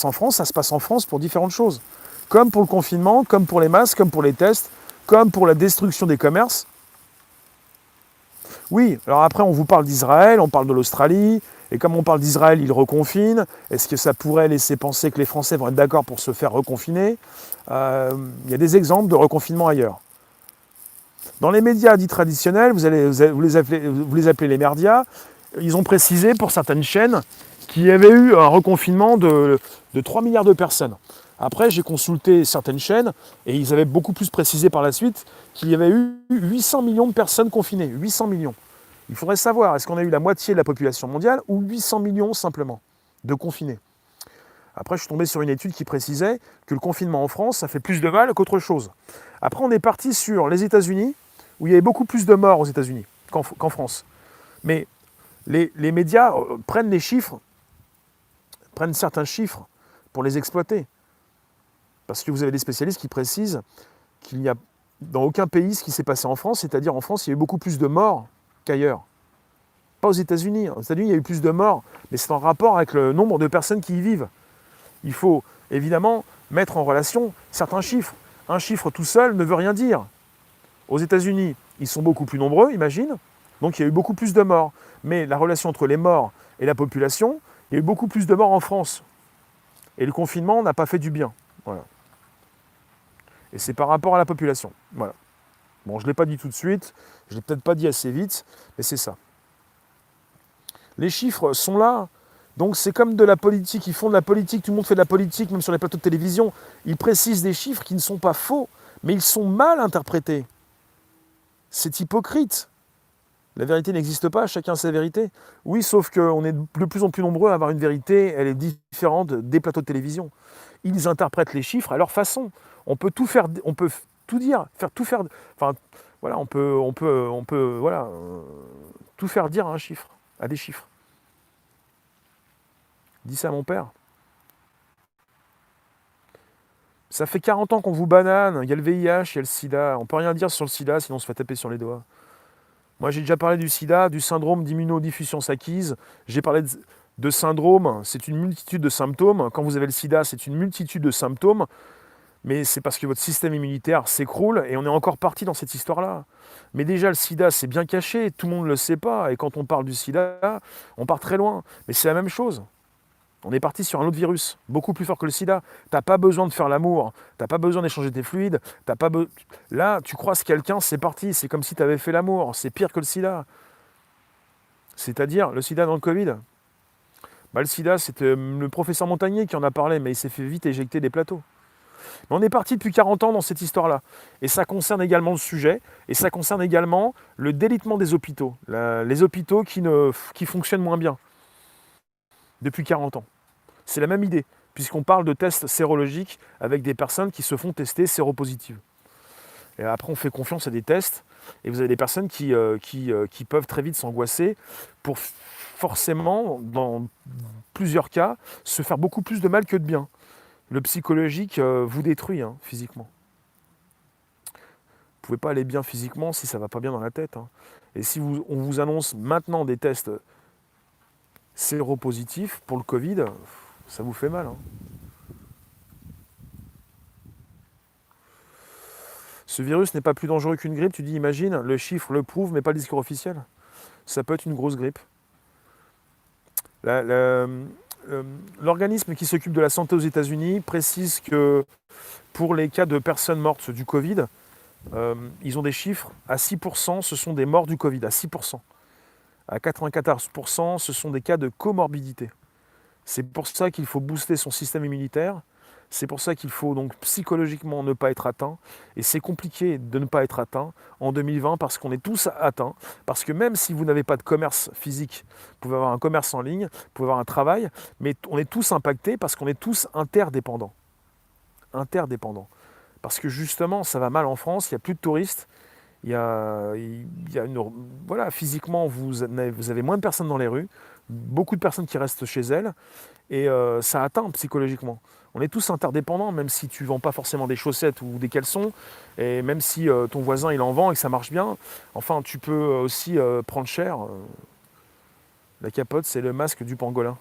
en France, ça se passe en France pour différentes choses. Comme pour le confinement, comme pour les masques, comme pour les tests, comme pour la destruction des commerces. Oui, alors après on vous parle d'Israël, on parle de l'Australie, et comme on parle d'Israël, ils reconfinent. Est-ce que ça pourrait laisser penser que les Français vont être d'accord pour se faire reconfiner? Il y a des exemples de reconfinement ailleurs. Dans les médias dits traditionnels, vous les appelez les merdias, ils ont précisé pour certaines chaînes qu'il y avait eu un reconfinement de 3 milliards de personnes. Après, j'ai consulté certaines chaînes et ils avaient beaucoup plus précisé par la suite qu'il y avait eu 800 millions de personnes confinées. 800 millions. Il faudrait savoir, est-ce qu'on a eu la moitié de la population mondiale ou 800 millions simplement de confinés? Après, je suis tombé sur une étude qui précisait que le confinement en France, ça fait plus de mal qu'autre chose. Après, on est parti sur les États-Unis, où il y avait beaucoup plus de morts aux États-Unis qu'en France. Mais les médias prennent les chiffres, prennent certains chiffres pour les exploiter. Parce que vous avez des spécialistes qui précisent qu'il n'y a dans aucun pays ce qui s'est passé en France, c'est-à-dire en France, il y a eu beaucoup plus de morts qu'ailleurs. Pas aux États-Unis. Aux États-Unis, il y a eu plus de morts, mais c'est en rapport avec le nombre de personnes qui y vivent. Il faut évidemment mettre en relation certains chiffres. Un chiffre tout seul ne veut rien dire. Aux États-Unis, ils sont beaucoup plus nombreux, imagine, donc il y a eu beaucoup plus de morts. Mais la relation entre les morts et la population, il y a eu beaucoup plus de morts en France. Et le confinement n'a pas fait du bien. Voilà. Et c'est par rapport à la population. Voilà. Bon, je ne l'ai pas dit tout de suite, je ne l'ai peut-être pas dit assez vite, mais c'est ça. Les chiffres sont là. Donc c'est comme de la politique, ils font de la politique, tout le monde fait de la politique, même sur les plateaux de télévision. Ils précisent des chiffres qui ne sont pas faux, mais ils sont mal interprétés. C'est hypocrite. La vérité n'existe pas, chacun sa vérité. Oui, sauf qu'on est de plus en plus nombreux à avoir une vérité, elle est différente des plateaux de télévision. Ils interprètent les chiffres à leur façon. On peut tout faire, on peut tout dire, faire tout faire. Enfin, voilà, on peut, voilà, tout faire dire à un chiffre, à des chiffres. Dis ça à mon père. Ça fait 40 ans qu'on vous banane, il y a le VIH, il y a le sida. On peut rien dire sur le sida, sinon on se fait taper sur les doigts. Moi, j'ai déjà parlé du sida, du syndrome d'immunodéficience acquise. J'ai parlé de syndrome, c'est une multitude de symptômes. Quand vous avez le sida, c'est une multitude de symptômes. Mais c'est parce que votre système immunitaire s'écroule et on est encore parti dans cette histoire-là. Mais déjà, le sida, c'est bien caché, tout le monde ne le sait pas. Et quand on parle du sida, on part très loin. Mais c'est la même chose. On est parti sur un autre virus, beaucoup plus fort que le sida. T'as pas besoin de faire l'amour, t'as pas besoin d'échanger tes fluides, là, tu croises quelqu'un, c'est parti, c'est comme si tu avais fait l'amour, c'est pire que le sida. C'est-à-dire, le sida dans le Covid. Bah, le sida, c'est le professeur Montagnier qui en a parlé, mais il s'est fait vite éjecter des plateaux. Mais on est parti depuis 40 ans dans cette histoire-là. Et ça concerne également le sujet, et ça concerne également le délitement des hôpitaux. Les hôpitaux qui fonctionnent moins bien depuis 40 ans. C'est la même idée, puisqu'on parle de tests sérologiques avec des personnes qui se font tester séropositives. Et après, on fait confiance à des tests, et vous avez des personnes qui peuvent très vite s'angoisser pour forcément, dans plusieurs cas, se faire beaucoup plus de mal que de bien. Le psychologique vous détruit physiquement. Vous ne pouvez pas aller bien physiquement si ça ne va pas bien dans la tête. Et si on vous annonce maintenant des tests séropositifs pour le Covid, ça vous fait mal. Ce virus n'est pas plus dangereux qu'une grippe, tu dis, imagine, le chiffre le prouve, mais pas le discours officiel. Ça peut être une grosse grippe. L'organisme qui s'occupe de la santé aux États-Unis précise que pour les cas de personnes mortes du Covid, ils ont des chiffres, à 6%, ce sont des morts du Covid, à 6%. À 94%, ce sont des cas de comorbidité. C'est pour ça qu'il faut booster son système immunitaire. C'est pour ça qu'il faut donc psychologiquement ne pas être atteint. Et c'est compliqué de ne pas être atteint en 2020 parce qu'on est tous atteints. Parce que même si vous n'avez pas de commerce physique, vous pouvez avoir un commerce en ligne, vous pouvez avoir un travail, mais on est tous impactés parce qu'on est tous interdépendants. Interdépendants. Parce que justement, ça va mal en France, il n'y a plus de touristes. Voilà, physiquement, vous avez moins de personnes dans les rues, beaucoup de personnes qui restent chez elles, et ça atteint psychologiquement. On est tous interdépendants, même si tu ne vends pas forcément des chaussettes ou des caleçons, et même si ton voisin il en vend et que ça marche bien, enfin tu peux aussi prendre cher. La capote, c'est le masque du pangolin.